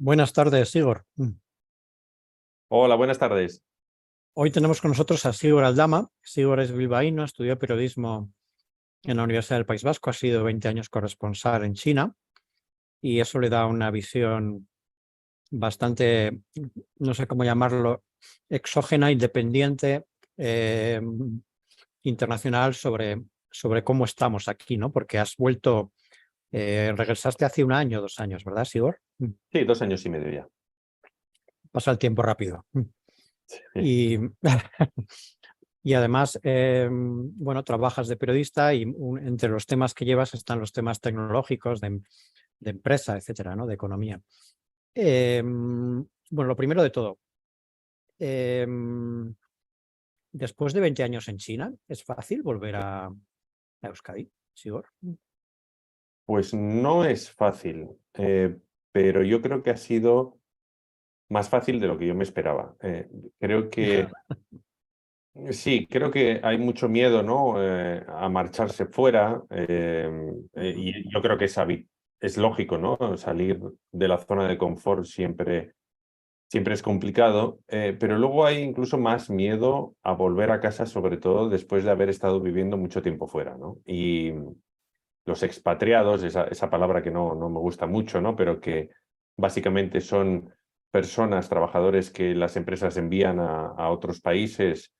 Buenas tardes, Igor. Hola, buenas tardes. Hoy tenemos con nosotros a Sigor Aldama. Sigor es bilbaíno, estudió periodismo en la Universidad del País Vasco, ha sido 20 años corresponsal en China y eso le da una visión bastante, no sé cómo llamarlo, exógena, independiente, eh, internacional sobre cómo estamos aquí, ¿no? Porque has vuelto, regresaste hace un año, 2 años, ¿verdad, Sigor? Sí, 2 años y medio ya. Pasa el tiempo rápido. Sí. Y, y además, bueno, trabajas de periodista y entre los temas que llevas están los temas tecnológicos de empresa, etcétera, ¿no? De economía. Bueno, lo primero de todo, después de 20 años en China, ¿es fácil volver a Euskadi, Sigor? Pues no es fácil, pero yo creo que ha sido más fácil de lo que yo me esperaba. Creo que sí, creo que hay mucho miedo, ¿no? A marcharse fuera, y yo creo que es lógico, ¿no? Salir de la zona de confort siempre es complicado, pero luego hay incluso más miedo a volver a casa, sobre todo después de haber estado viviendo mucho tiempo fuera, ¿no? Y los expatriados, esa palabra que no me gusta mucho, ¿no? Pero que básicamente son personas, trabajadores que las empresas envían a otros países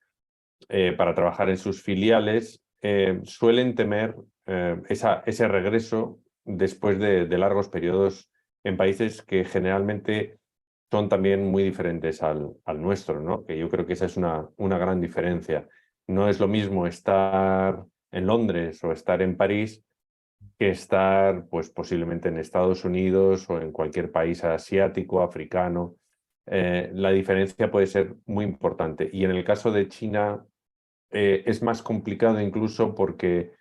para trabajar en sus filiales, suelen temer ese regreso después de largos periodos en países que generalmente son también muy diferentes al nuestro, ¿no? Que yo creo que esa es una gran diferencia. No es lo mismo estar en Londres o estar en París que estar, pues, posiblemente en Estados Unidos o en cualquier país asiático, africano. La diferencia puede ser muy importante. Y en el caso de China, es más complicado incluso porque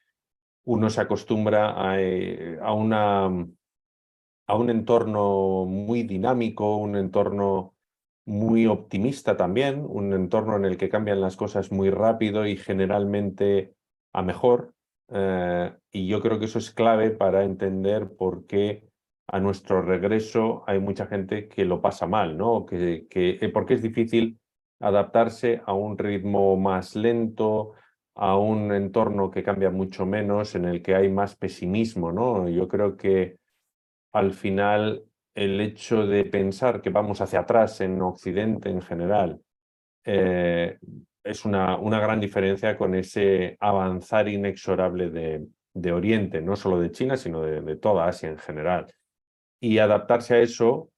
uno se acostumbra a un entorno muy dinámico, un entorno muy optimista también, un entorno en el que cambian las cosas muy rápido y generalmente a mejor. Y yo creo que eso es clave para entender por qué a nuestro regreso hay mucha gente que lo pasa mal, ¿no? Porque es difícil adaptarse a un ritmo más lento, a un entorno que cambia mucho menos, en el que hay más pesimismo, ¿no? Yo creo que al final el hecho de pensar que vamos hacia atrás en Occidente en general, eh, es una gran diferencia con ese avanzar inexorable de Oriente, no solo de China, sino de toda Asia en general. Y adaptarse a eso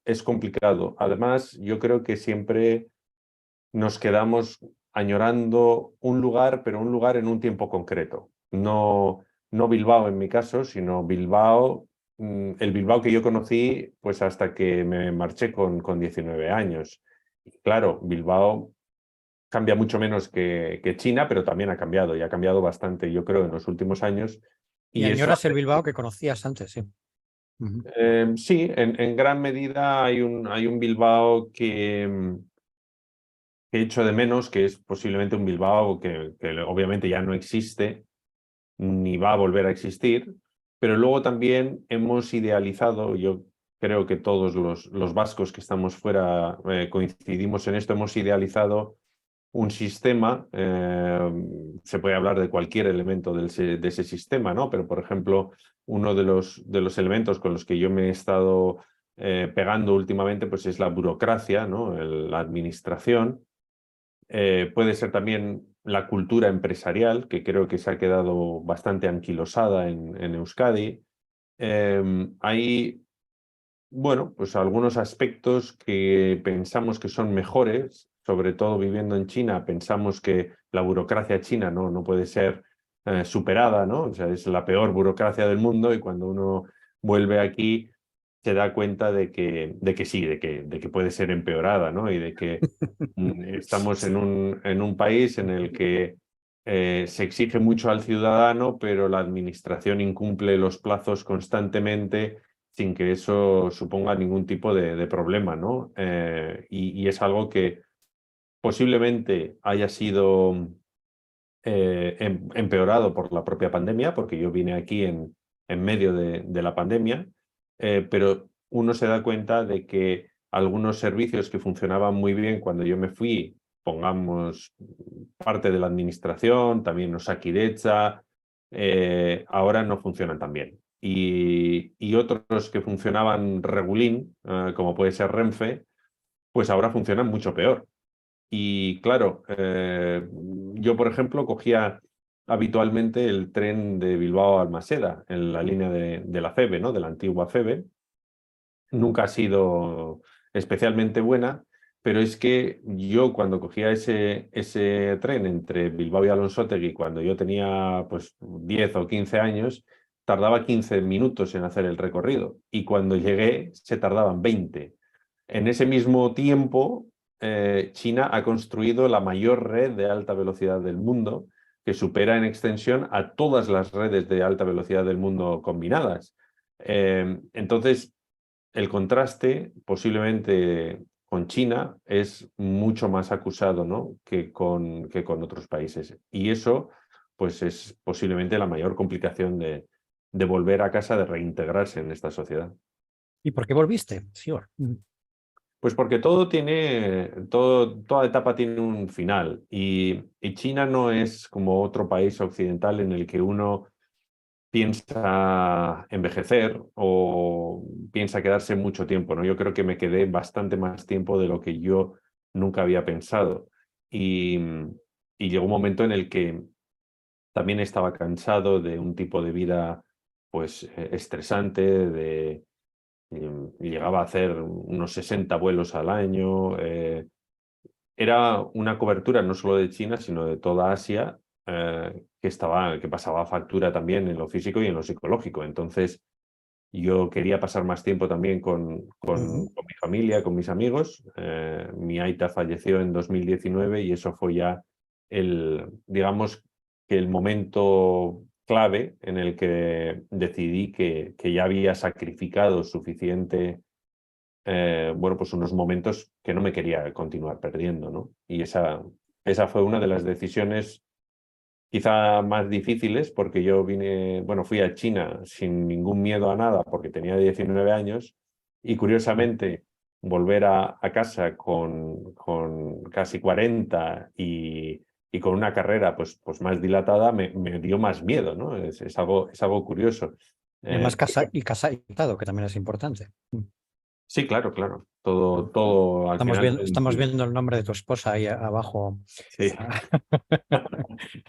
es complicado. Además, yo creo que siempre nos quedamos añorando un lugar, pero un lugar en un tiempo concreto. No Bilbao en mi caso, sino Bilbao, el Bilbao que yo conocí pues hasta que me marché con 19 años. Y claro, Bilbao cambia mucho menos que China, pero también ha cambiado y ha cambiado bastante, yo creo, en los últimos años. Y Y eso añoras el hace, Bilbao que conocías antes, sí. sí, en gran medida hay un Bilbao que echo de menos, que es posiblemente un Bilbao que obviamente ya no existe ni va a volver a existir, pero luego también hemos idealizado, yo creo que todos los vascos que estamos fuera coincidimos en esto, hemos idealizado un sistema, se puede hablar de cualquier elemento de ese sistema, ¿no? Pero, por ejemplo, uno de los elementos con los que yo me he estado pegando últimamente, pues es la burocracia, ¿no? La administración. Puede ser también la cultura empresarial, que creo que se ha quedado bastante anquilosada en Euskadi. Hay, bueno, pues algunos aspectos que pensamos que son mejores, sobre todo viviendo en China, pensamos que la burocracia china no puede ser superada, ¿no? O sea, es la peor burocracia del mundo y cuando uno vuelve aquí se da cuenta de que sí, de que puede ser empeorada, ¿no? Y de que estamos en un país en el que se exige mucho al ciudadano, pero la administración incumple los plazos constantemente sin que eso suponga ningún tipo de problema, ¿no? Y es algo que posiblemente haya sido empeorado por la propia pandemia, porque yo vine aquí en medio de la pandemia, pero uno se da cuenta de que algunos servicios que funcionaban muy bien cuando yo me fui, pongamos parte de la administración, también Osakidecha, ahora no funcionan tan bien. Y otros que funcionaban regulín, como puede ser Renfe, pues ahora funcionan mucho peor. Y claro, yo por ejemplo cogía habitualmente el tren de Bilbao a Almaseda, en la línea de la FEBE, ¿no? De la antigua FEBE. Nunca ha sido especialmente buena, pero es que yo cuando cogía ese tren entre Bilbao y Alonsotegi, cuando yo tenía pues 10 o 15 años, tardaba 15 minutos en hacer el recorrido y cuando llegué se tardaban 20. En ese mismo tiempo, China ha construido la mayor red de alta velocidad del mundo, que supera en extensión a todas las redes de alta velocidad del mundo combinadas. Entonces, el contraste posiblemente con China es mucho más acusado, ¿no? que con otros países. Y eso pues es posiblemente la mayor complicación de volver a casa, de reintegrarse en esta sociedad. ¿Y por qué volviste, Sigor? Pues porque toda etapa tiene un final y China no es como otro país occidental en el que uno piensa envejecer o piensa quedarse mucho tiempo, ¿no? Yo creo que me quedé bastante más tiempo de lo que yo nunca había pensado. Y, y llegó un momento en el que también estaba cansado de un tipo de vida pues estresante, y llegaba a hacer unos 60 vuelos al año. Era una cobertura no solo de China, sino de toda Asia, que pasaba factura también en lo físico y en lo psicológico. Entonces, yo quería pasar más tiempo también con mi familia, con mis amigos. Mi aita falleció en 2019 y eso fue ya digamos, que el momento clave en el que decidí que ya había sacrificado suficiente, bueno, pues unos momentos que no me quería continuar perdiendo, ¿no? Y esa fue una de las decisiones quizá más difíciles, porque yo fui a China sin ningún miedo a nada, porque tenía 19 años, y curiosamente volver a casa con casi 40 y con una carrera pues más dilatada me dio más miedo, ¿no? Es algo curioso. Y además casado, que también es importante. Sí, claro, claro. Todo al final. Estamos viendo el nombre de tu esposa ahí abajo Sí.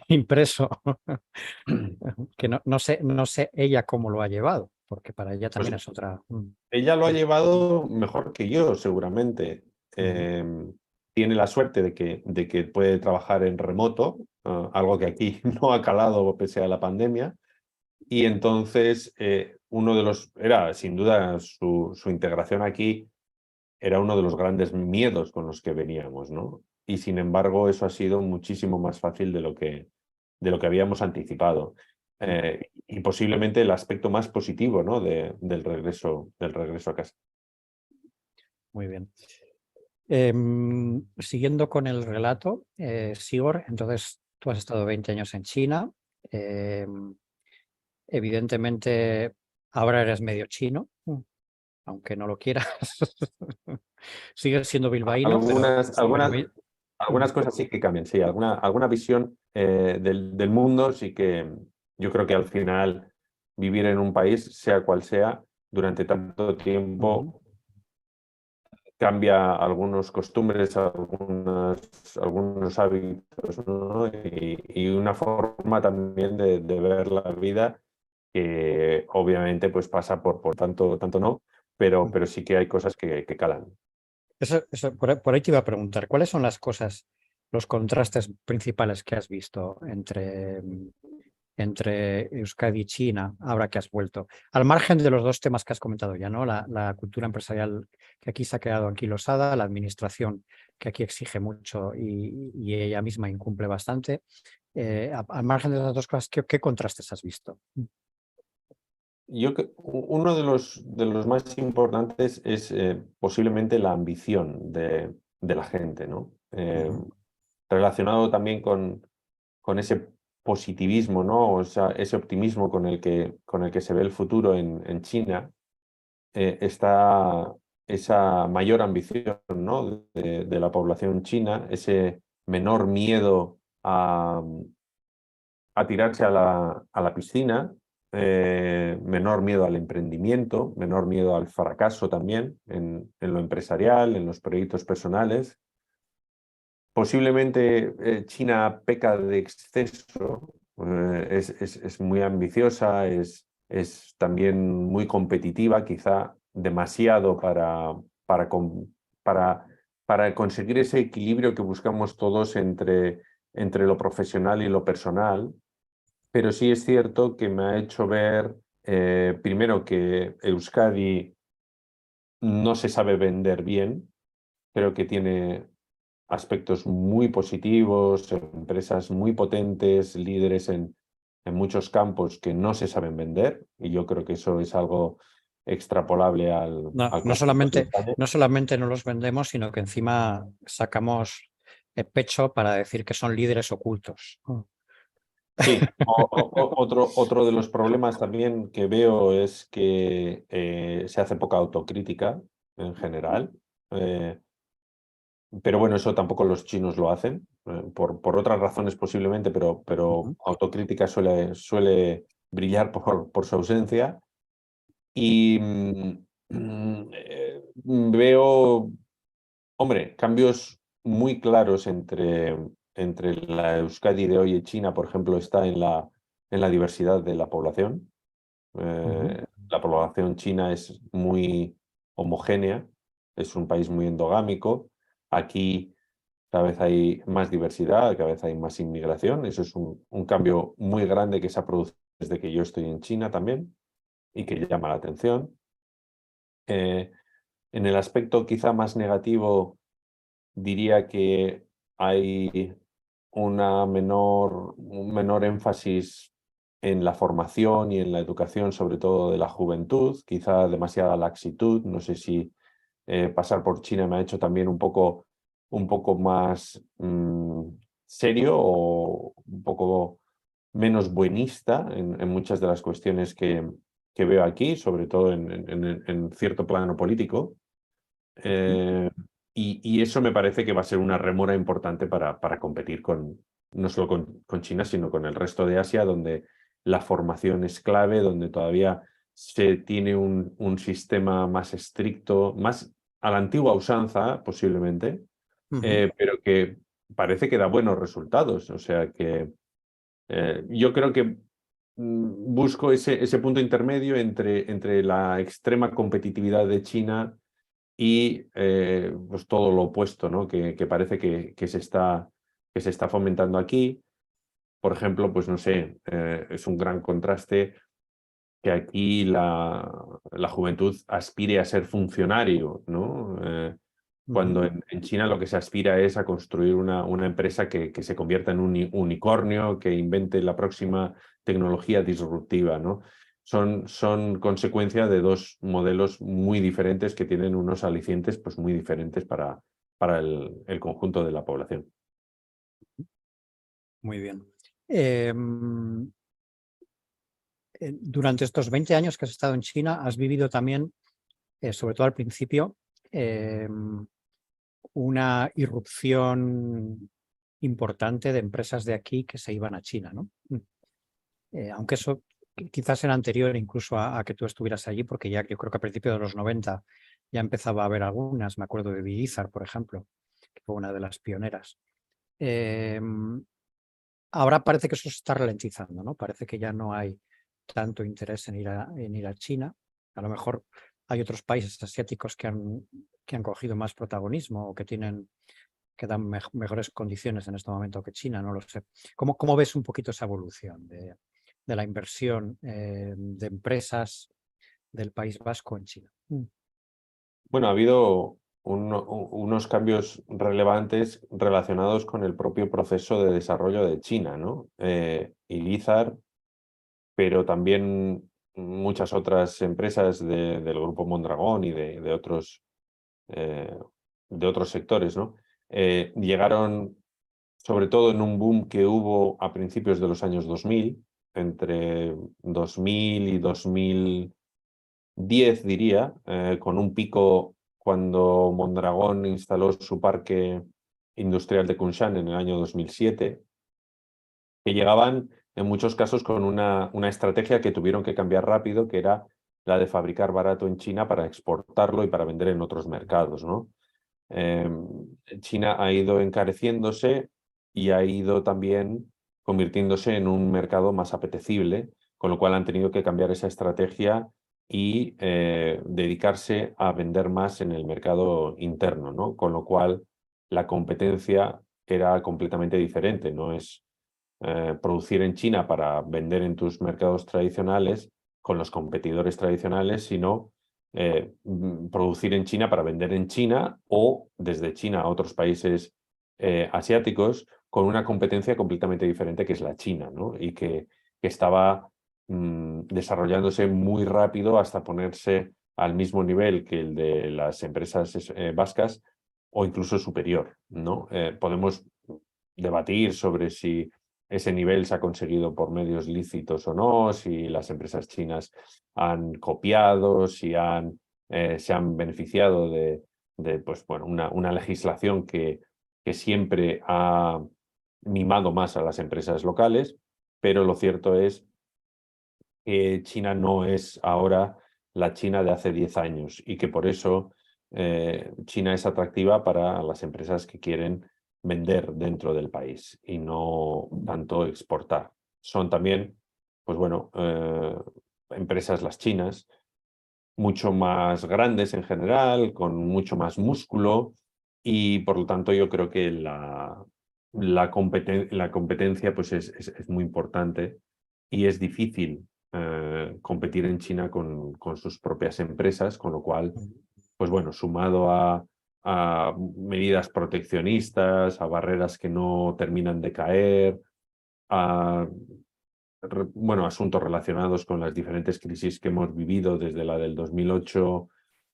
impreso. Que no sé ella cómo lo ha llevado, porque para ella Pues también es otra. ella lo ha llevado mejor que yo, seguramente. Tiene la suerte de que puede trabajar en remoto, algo que aquí no ha calado pese a la pandemia. Y entonces, era sin duda su integración aquí, era uno de los grandes miedos con los que veníamos, ¿no? Y sin embargo, eso ha sido muchísimo más fácil de lo que habíamos anticipado. Y posiblemente el aspecto más positivo, ¿no? del regreso a casa. Muy bien. Siguiendo con el relato, Sigor, entonces tú has estado 20 años en China. Evidentemente, ahora eres medio chino, aunque no lo quieras. Sigues siendo bilbaíno, Algunas cosas sí que cambian, sí. Alguna visión del mundo sí que yo creo que al final vivir en un país, sea cual sea, durante tanto tiempo cambia algunas costumbres, algunos hábitos, ¿no? Y una forma también de ver la vida que obviamente pues pasa por tanto no, pero sí que hay cosas que calan. Por ahí te iba a preguntar, ¿cuáles son las cosas, los contrastes principales que has visto entre Euskadi y China, ahora que has vuelto? Al margen de los dos temas que has comentado ya, ¿no? La cultura empresarial que aquí se ha quedado anquilosada, la administración que aquí exige mucho y ella misma incumple bastante. Al margen de esas dos cosas, ¿qué contrastes has visto? Uno de los más importantes es posiblemente la ambición de la gente, ¿no? Relacionado también con ese positivismo, ¿no? O sea, ese optimismo con el que se ve el futuro en China. está esa mayor ambición, ¿no? de la población china, ese menor miedo a tirarse a la piscina, menor miedo al emprendimiento, menor miedo al fracaso también en lo empresarial, en los proyectos personales. Posiblemente China peca de exceso, es muy ambiciosa, es también muy competitiva, quizá demasiado para conseguir ese equilibrio que buscamos todos entre lo profesional y lo personal. Pero sí es cierto que me ha hecho ver, primero, que Euskadi no se sabe vender bien, creo que tiene aspectos muy positivos, empresas muy potentes, líderes en muchos campos que no se saben vender, y yo creo que eso es algo extrapolable al No, no conjunto de solamente, España. no solamente no los vendemos, sino que encima sacamos el pecho para decir que son líderes ocultos. Sí, otro de los problemas también que veo es que se hace poca autocrítica en general. Pero bueno, eso tampoco los chinos lo hacen, por otras razones posiblemente, pero autocrítica suele brillar por su ausencia. Y veo, hombre, cambios muy claros entre la Euskadi de hoy y China, por ejemplo, está en la diversidad de la población. La población china es muy homogénea, es un país muy endogámico. Aquí cada vez hay más diversidad, cada vez hay más inmigración. Eso es un cambio muy grande que se ha producido desde que yo estoy en China también y que llama la atención. Eh, en el aspecto quizá más negativo, diría que hay un menor énfasis en la formación y en la educación, sobre todo de la juventud, quizá demasiada laxitud. No sé si pasar por China me ha hecho también un poco más serio o un poco menos buenista en muchas de las cuestiones que veo aquí, sobre todo en cierto plano político. Y eso me parece que va a ser una remora importante para competir no solo con China, sino con el resto de Asia, donde la formación es clave, donde todavía se tiene un sistema más estricto, más a la antigua usanza, posiblemente, pero que parece que da buenos resultados. O sea que yo creo que busco ese punto intermedio entre la extrema competitividad de China y pues todo lo opuesto, ¿no? que parece que se está fomentando aquí. Por ejemplo, pues no sé, es un gran contraste que aquí la juventud aspire a ser funcionario, ¿no? Cuando en China lo que se aspira es a construir una empresa que se convierta en un unicornio, que invente la próxima tecnología disruptiva, ¿no? Son consecuencia de dos modelos muy diferentes que tienen unos alicientes pues, muy diferentes para el conjunto de la población. Muy bien. Durante estos 20 años que has estado en China, has vivido también, sobre todo al principio, una irrupción importante de empresas de aquí que se iban a China, ¿no? Aunque eso quizás era anterior incluso a que tú estuvieras allí, porque ya yo creo que a principios de los 90 ya empezaba a haber algunas. Me acuerdo de Bizar, por ejemplo, que fue una de las pioneras. Ahora parece que eso se está ralentizando, ¿no? Parece que ya no hay tanto interés en ir a China. A lo mejor hay otros países asiáticos que han cogido más protagonismo o que dan mejores condiciones en este momento que China, no lo sé. ¿Cómo ves un poquito esa evolución de la inversión de empresas del País Vasco en China? Bueno, ha habido unos cambios relevantes relacionados con el propio proceso de desarrollo de China, ¿no? Ilizar, pero también muchas otras empresas del grupo Mondragón y eh, de otros sectores, ¿no? Llegaron sobre todo en un boom que hubo a principios de los años 2000, entre 2000 y 10, diría, con un pico cuando Mondragón instaló su parque industrial de Kunshan en el año 2007, que llegaban en muchos casos con una estrategia que tuvieron que cambiar rápido, que era la de fabricar barato en China para exportarlo y para vender en otros mercados, ¿no? China ha ido encareciéndose y ha ido también convirtiéndose en un mercado más apetecible, con lo cual han tenido que cambiar esa estrategia y dedicarse a vender más en el mercado interno, ¿no? Con lo cual la competencia era completamente diferente, no es producir en China para vender en tus mercados tradicionales con los competidores tradicionales, sino producir en China para vender en China o desde China a otros países asiáticos con una competencia completamente diferente que es la China, ¿no? Y que estaba desarrollándose muy rápido hasta ponerse al mismo nivel que el de las empresas vascas o incluso superior, ¿no? Podemos debatir sobre si ese nivel se ha conseguido por medios lícitos o no, si las empresas chinas han copiado, si se han beneficiado de pues, bueno, una legislación que siempre ha mimado más a las empresas locales, pero lo cierto es que China no es ahora la China de hace 10 años y que por eso China es atractiva para las empresas que quieren vender dentro del país y no tanto exportar. Son también, pues bueno, empresas las chinas, mucho más grandes en general, con mucho más músculo y por lo tanto yo creo que la competencia pues es muy importante y es difícil competir en China con sus propias empresas, con lo cual, pues bueno, sumado a medidas proteccionistas, a barreras que no terminan de caer, a bueno, asuntos relacionados con las diferentes crisis que hemos vivido desde la del 2008,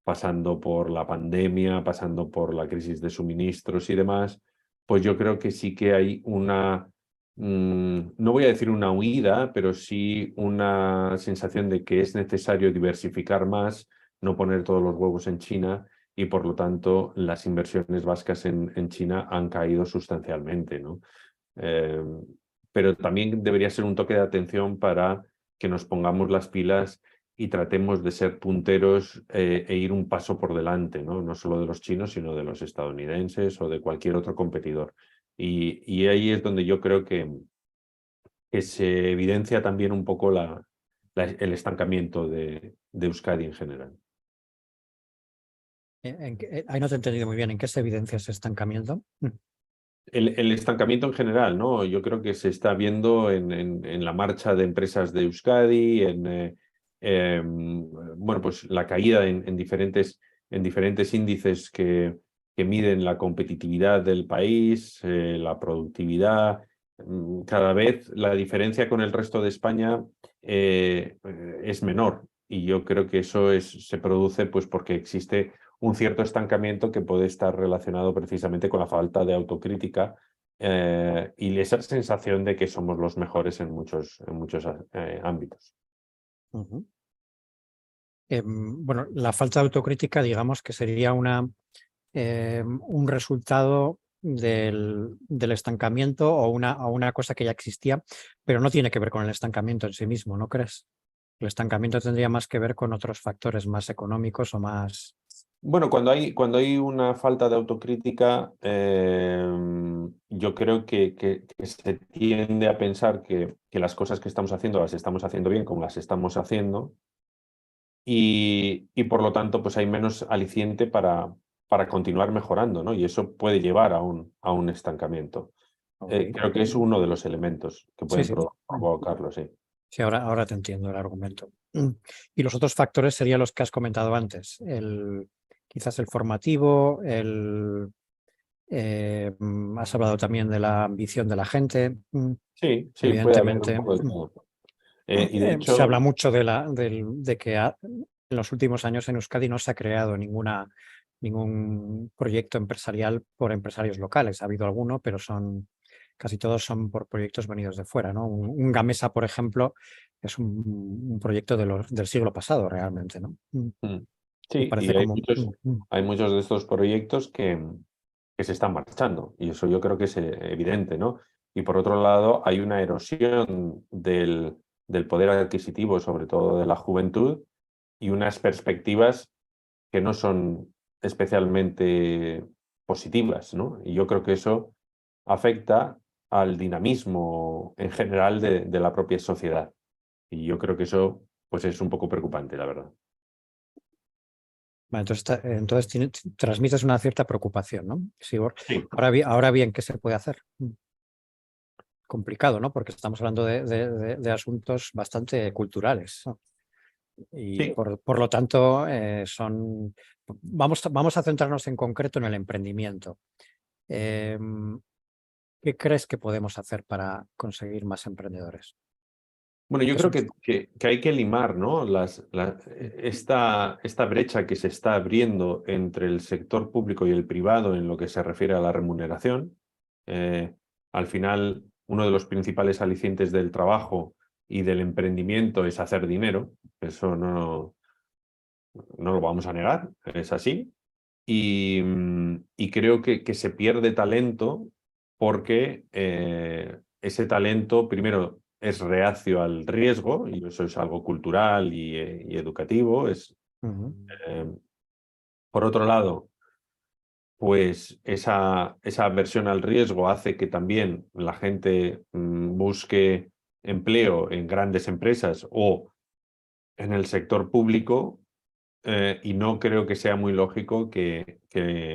pasando por la pandemia, pasando por la crisis de suministros y demás, pues yo creo que sí que hay no voy a decir una huida, pero sí una sensación de que es necesario diversificar más, no poner todos los huevos en China y por lo tanto las inversiones vascas en China han caído sustancialmente, ¿no? Pero también debería ser un toque de atención para que nos pongamos las pilas y tratemos de ser punteros e ir un paso por delante, ¿no? No solo de los chinos, sino de los estadounidenses o de cualquier otro competidor. Y ahí es donde yo creo que se evidencia también un poco el estancamiento de Euskadi en general. Ahí no te he entendido muy bien. ¿En qué se evidencia ese estancamiento? El estancamiento en general, ¿no? Yo creo que se está viendo en la marcha de empresas de Euskadi, bueno, pues la caída en diferentes índices que miden la competitividad del país, la productividad. Cada vez la diferencia con el resto de España es menor y yo creo que eso se produce pues porque existe un cierto estancamiento que puede estar relacionado precisamente con la falta de autocrítica y esa sensación de que somos los mejores en muchos ámbitos. Uh-huh. Bueno, la falta de autocrítica, digamos que sería un resultado del estancamiento o una cosa que ya existía, pero no tiene que ver con el estancamiento en sí mismo, ¿no crees? El estancamiento tendría más que ver con otros factores más económicos o más... Bueno, cuando hay una falta de autocrítica, yo creo que se tiende a pensar que las cosas que estamos haciendo las estamos haciendo bien como las estamos haciendo y por lo tanto pues hay menos aliciente para continuar mejorando, ¿no? Y eso puede llevar a un estancamiento. Okay. Creo que es uno de los elementos que Sí, pueden sí. provocarlo, sí. Sí, ahora te entiendo el argumento. Y los otros factores serían los que has comentado antes. Quizás el formativo, has hablado también de la ambición de la gente. Sí, puede haber un Evidentemente, poco de todo. Y de se habla hecho, mucho de que en los últimos años en Euskadi no se ha creado ningún proyecto empresarial por empresarios locales. Ha habido alguno, pero son casi todos son por proyectos venidos de fuera, ¿no? Un Gamesa, por ejemplo, es un proyecto del siglo pasado realmente, ¿no? Mm. Y Sí, parece y como... hay muchos de estos proyectos que se están marchando, y eso yo creo que es evidente, ¿no? Y por otro lado, hay una erosión del poder adquisitivo, sobre todo de la juventud, y unas perspectivas que no son especialmente positivas, ¿no? Y yo creo que eso afecta al dinamismo en general de la propia sociedad. Y yo creo que eso, pues, es un poco preocupante, la verdad. Vale, entonces transmites una cierta preocupación, ¿no? Sigor? Sí. Ahora bien, ¿qué se puede hacer? Complicado, ¿no? Porque estamos hablando de asuntos bastante culturales, ¿no? Y Sí. por lo tanto, vamos a centrarnos en concreto en el emprendimiento. ¿Qué crees que podemos hacer para conseguir más emprendedores? Bueno, yo ¿Qué creo son? que hay que limar, ¿no? Esta brecha que se está abriendo entre el sector público y el privado en lo que se refiere a la remuneración. Al final, uno de los principales alicientes del trabajo y del emprendimiento es hacer dinero. Eso no lo vamos a negar, es así. Y creo que se pierde talento porque ese talento, primero, es reacio al riesgo, y eso es algo cultural y educativo. Ujú, Eh, por otro lado, pues esa aversión al riesgo hace que también la gente busque empleo en grandes empresas o en el sector público. Y no creo que sea muy lógico que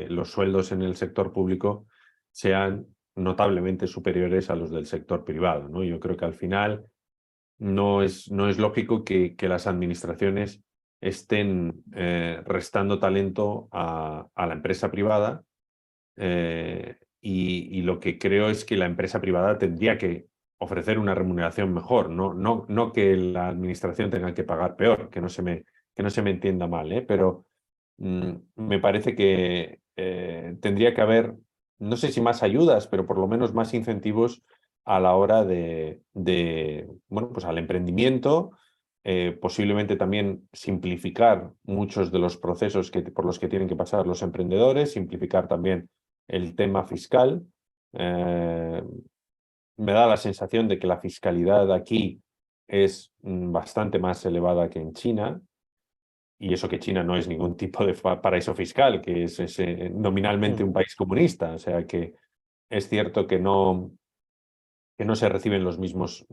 los sueldos en el sector público sean notablemente superiores a los del sector privado, ¿no? Yo creo que al final no es lógico que las administraciones estén restando talento a la empresa privada, y lo que creo es que la empresa privada tendría que ofrecer una remuneración mejor, no que la administración tenga que pagar peor, que no se me entienda mal, pero me parece que tendría que haber, no sé si más ayudas, pero por lo menos más incentivos a la hora bueno, pues al emprendimiento. Posiblemente también simplificar muchos de los procesos por los que tienen que pasar los emprendedores, simplificar también el tema fiscal. Eh, Me da la sensación de que la fiscalidad aquí es bastante más elevada que en China, y eso que China no es ningún tipo de paraíso fiscal, que es nominalmente un ujú, país comunista. O sea que es cierto que no se reciben los mismos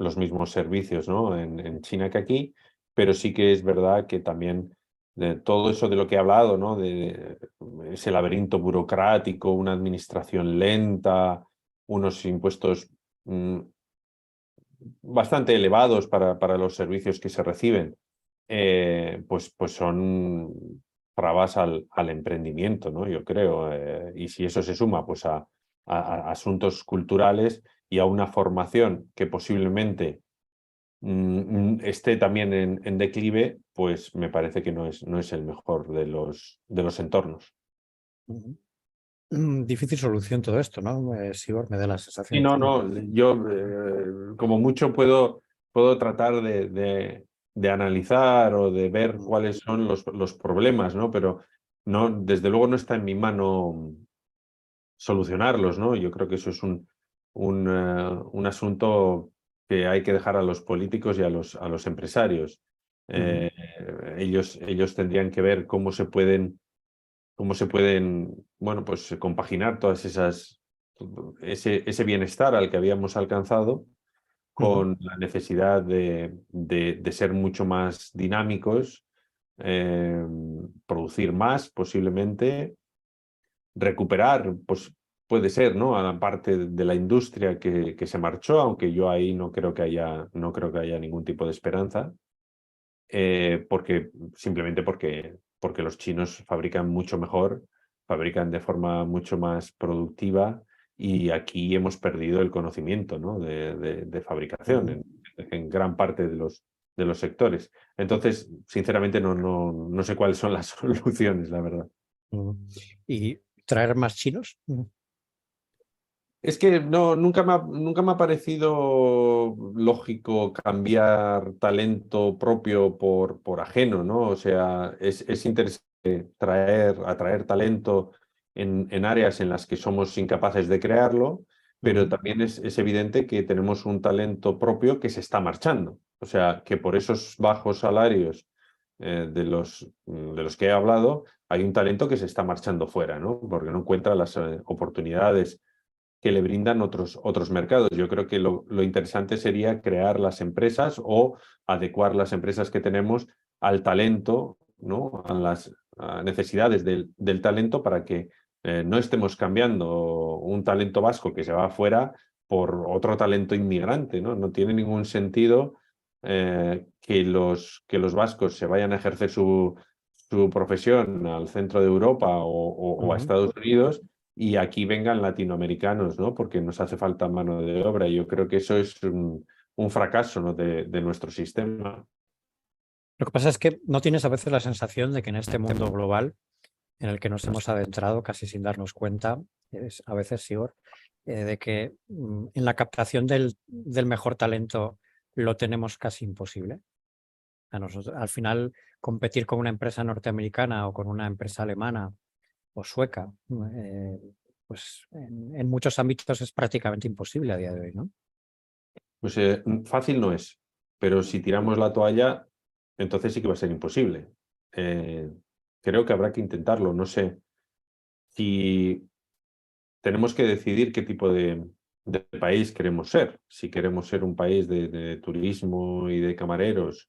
servicios, ¿no? en China que aquí, pero sí que es verdad que también de todo eso de lo que he hablado, ¿no? De ese laberinto burocrático, una administración lenta, unos impuestos mm, bastante elevados para los servicios que se reciben, pues son trabas al emprendimiento, ¿no? Yo creo. Y si eso se suma pues a asuntos culturales y a una formación que posiblemente esté también en declive, pues me parece que no es el mejor de los entornos. ujú. Difícil solución todo esto, ¿no? Sigor, me da la Y sensación. no, yo como mucho puedo tratar de analizar o de ver cuáles son los problemas, ¿no? Pero no, desde luego no está en mi mano solucionarlos, ¿no? Yo creo que eso es un asunto que hay que dejar a los políticos y a los empresarios. Ujú, Eh, ellos tendrían que ver cómo se pueden, bueno, pues compaginar ese bienestar al que habíamos alcanzado ujú, con la necesidad de ser mucho más dinámicos, producir más posiblemente, recuperar, pues puede ser, ¿no? A la parte de la industria que se marchó, aunque yo ahí no creo que haya ningún tipo de esperanza, simplemente porque los chinos fabrican mucho mejor, fabrican de forma mucho más productiva, y aquí hemos perdido el conocimiento, ¿no? de fabricación ujú, en gran parte de los sectores. Entonces, sinceramente, no sé cuáles son las soluciones, la verdad. ujú. ¿Y traer más chinos? Es que no, nunca me ha parecido lógico cambiar talento propio por ajeno, ¿no? O sea, es interesante atraer talento en áreas en las que somos incapaces de crearlo, pero también es evidente que tenemos un talento propio que se está marchando. O sea, que por esos bajos salarios de los que he hablado, hay un talento que se está marchando fuera, ¿no? Porque no encuentra las oportunidades que le brindan otros mercados. Yo creo que lo interesante sería crear las empresas o adecuar las empresas que tenemos al talento, ¿no? A las necesidades del talento para que no estemos cambiando un talento vasco que se va afuera por otro talento inmigrante, ¿no? No tiene ningún sentido que los vascos se vayan a ejercer su profesión al centro de Europa o a Estados Unidos y aquí vengan latinoamericanos, ¿no? Porque nos hace falta mano de obra. Y yo creo que eso es un fracaso, ¿no? de nuestro sistema. Lo que pasa es que no tienes a veces la sensación de que en este mundo global en el que nos hemos adentrado casi sin darnos cuenta, es a veces Sigor, de que en la captación del mejor talento lo tenemos casi imposible. A nosotros, al final, competir con una empresa norteamericana o con una empresa alemana o sueca, pues en muchos ámbitos es prácticamente imposible a día de hoy, ¿no? Pues fácil no es, pero si tiramos la toalla, entonces sí que va a ser imposible. Creo que habrá que intentarlo. No sé si tenemos que decidir qué tipo de país queremos ser. Si queremos ser un país de turismo y de camareros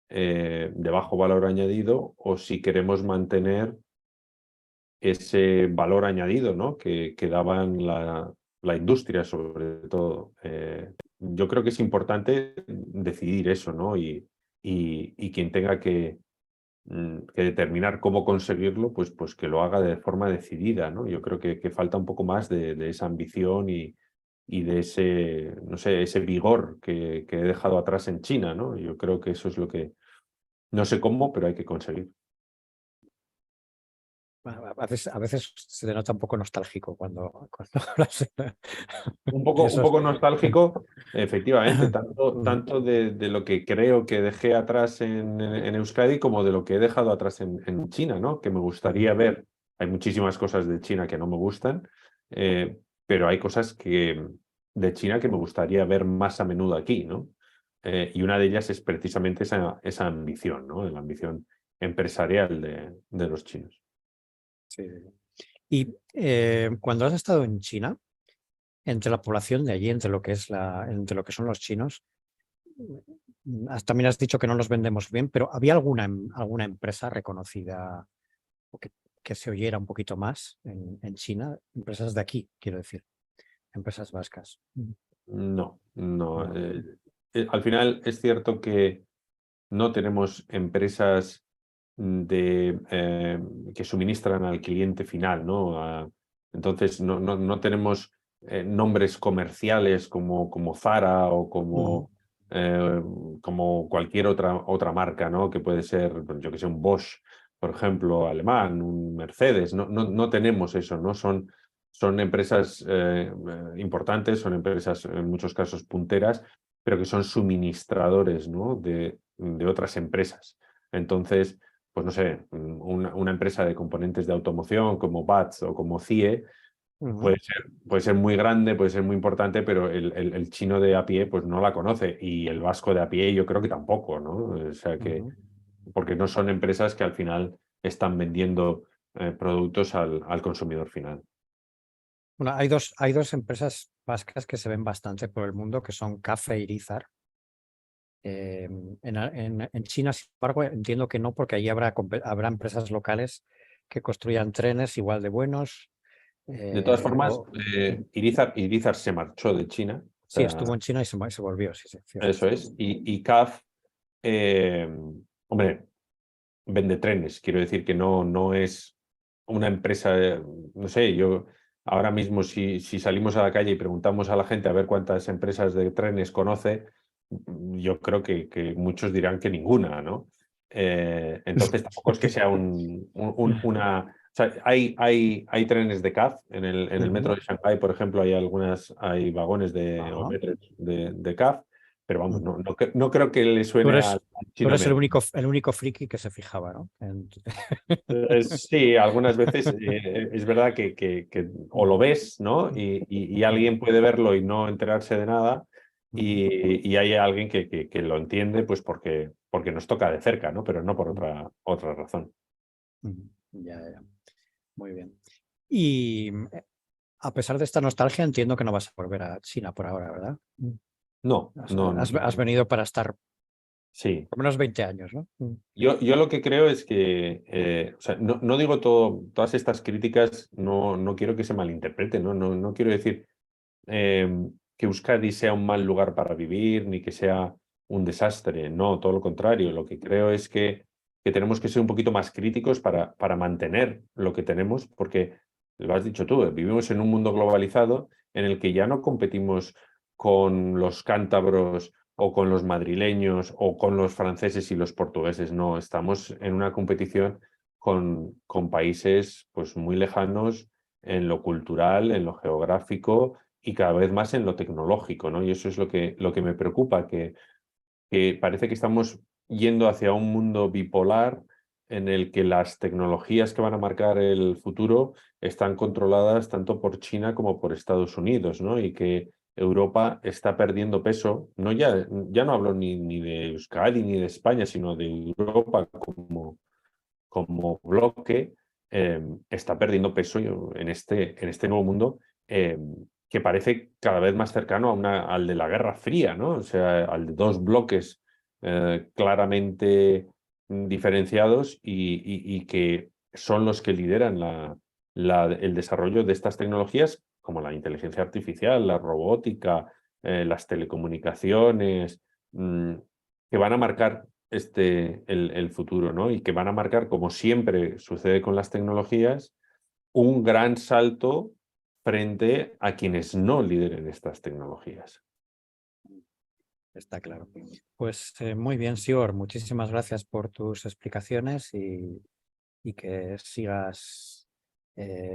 de bajo valor añadido o si queremos mantener ese valor añadido, ¿no? que daban la industria sobre todo. Yo creo que es importante decidir eso, ¿no? Y quien tenga que determinar cómo conseguirlo, pues que lo haga de forma decidida, ¿no? Yo creo que falta un poco más de esa ambición y de ese, no sé, ese vigor que he dejado atrás en China, ¿no? Yo creo que eso es lo que, no sé cómo, pero hay que conseguir. A veces se te nota un poco nostálgico cuando hablas de Un esos. poco nostálgico, efectivamente, tanto de lo que creo que dejé atrás en Euskadi como de lo que he dejado atrás en China, ¿no? Que me gustaría ver. Hay muchísimas cosas de China que no me gustan, pero hay cosas de China que me gustaría ver más a menudo aquí, ¿no? Y una de ellas es precisamente esa ambición, ¿no? La ambición empresarial de los chinos. Sí. Y cuando has estado en China, entre la población de allí, entre lo que son los chinos, también has dicho que no los vendemos bien, pero ¿había alguna empresa reconocida o que se oyera un poquito más en China? Empresas de aquí, quiero decir, empresas vascas. No, no. No. Al final es cierto que no tenemos empresas que suministran al cliente final, ¿no? Entonces no tenemos nombres comerciales como Zara o Ujú. eh, como cualquier otra marca, ¿no? Que puede ser, pues, yo que sé, un Bosch, por ejemplo, alemán, un Mercedes. No tenemos eso, ¿no? Son empresas importantes, son empresas en muchos casos punteras, pero que son suministradores, ¿no? de otras empresas. Entonces, pues no sé, una empresa de componentes de automoción como BATS o como CIE Ujú. puede ser muy grande, puede ser muy importante, pero el chino de a pie pues no la conoce y el vasco de a pie yo creo que tampoco, ¿no? O sea que, Ujú. porque no son empresas que al final están vendiendo productos al consumidor final. Bueno, hay dos empresas vascas que se ven bastante por el mundo, que son CAFE y Irizar. En China, sin embargo, entiendo que no, porque allí habrá empresas locales que construyan trenes igual de buenos. De todas formas, O Irizar se marchó de China, o sí, sea, estuvo en China y se volvió, sí, sí, cierto. eso es, y CAF, eh, hombre, vende trenes. Quiero decir que no es una empresa, no sé, yo ahora mismo si salimos a la calle y preguntamos a la gente a ver cuántas empresas de trenes conoce, yo creo que muchos dirán que ninguna, ¿no? Entonces tampoco es que sea sea, hay trenes de CAF en el metro de Shanghái, por ejemplo, hay vagones o metros de CAF, pero vamos, no creo que le Tú suene eres, al tú chino eres medio. el único friki que se fijaba, ¿no? Sí, algunas veces es verdad que o lo ves, ¿no? Y alguien puede verlo y no enterarse de nada, y hay alguien que lo entiende, pues porque nos toca de cerca, ¿no? Pero no por otra razón. Ya. Muy bien. Y a pesar de esta nostalgia, entiendo que no vas a volver a China por ahora, ¿verdad? No, no, no. Has venido para estar Sí. por lo menos 20 años, ¿no? Yo lo que creo es que, o sea, no digo todas estas críticas, no quiero que se malinterpreten, no quiero decir que Euskadi sea un mal lugar para vivir, ni que sea un desastre, no, todo lo contrario. Lo que creo es que tenemos que ser un poquito más críticos para mantener lo que tenemos, porque lo has dicho tú, vivimos en un mundo globalizado en el que ya no competimos con los cántabros o con los madrileños o con los franceses y los portugueses, no, estamos en una competición con países pues muy lejanos en lo cultural, en lo geográfico y cada vez más en lo tecnológico, ¿no? Y eso es lo que me preocupa, que parece que estamos yendo hacia un mundo bipolar en el que las tecnologías que van a marcar el futuro están controladas tanto por China como por Estados Unidos, ¿no? Y que Europa está perdiendo peso, ya no hablo ni de Euskadi ni de España, sino de Europa como bloque, está perdiendo peso en este nuevo mundo, que parece cada vez más cercano al de la Guerra Fría, ¿no? O sea, al de dos bloques claramente diferenciados y que son los que lideran el desarrollo de estas tecnologías, como la inteligencia artificial, la robótica, las telecomunicaciones, que van a marcar el futuro, ¿no? Y que van a marcar, como siempre sucede con las tecnologías, un gran salto frente a quienes no lideren estas tecnologías. Está claro. Pues muy bien, Sior, muchísimas gracias por tus explicaciones y que sigas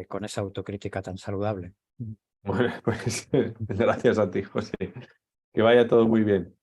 con esa autocrítica tan saludable. Bueno, pues gracias a ti, José. Que vaya todo muy bien.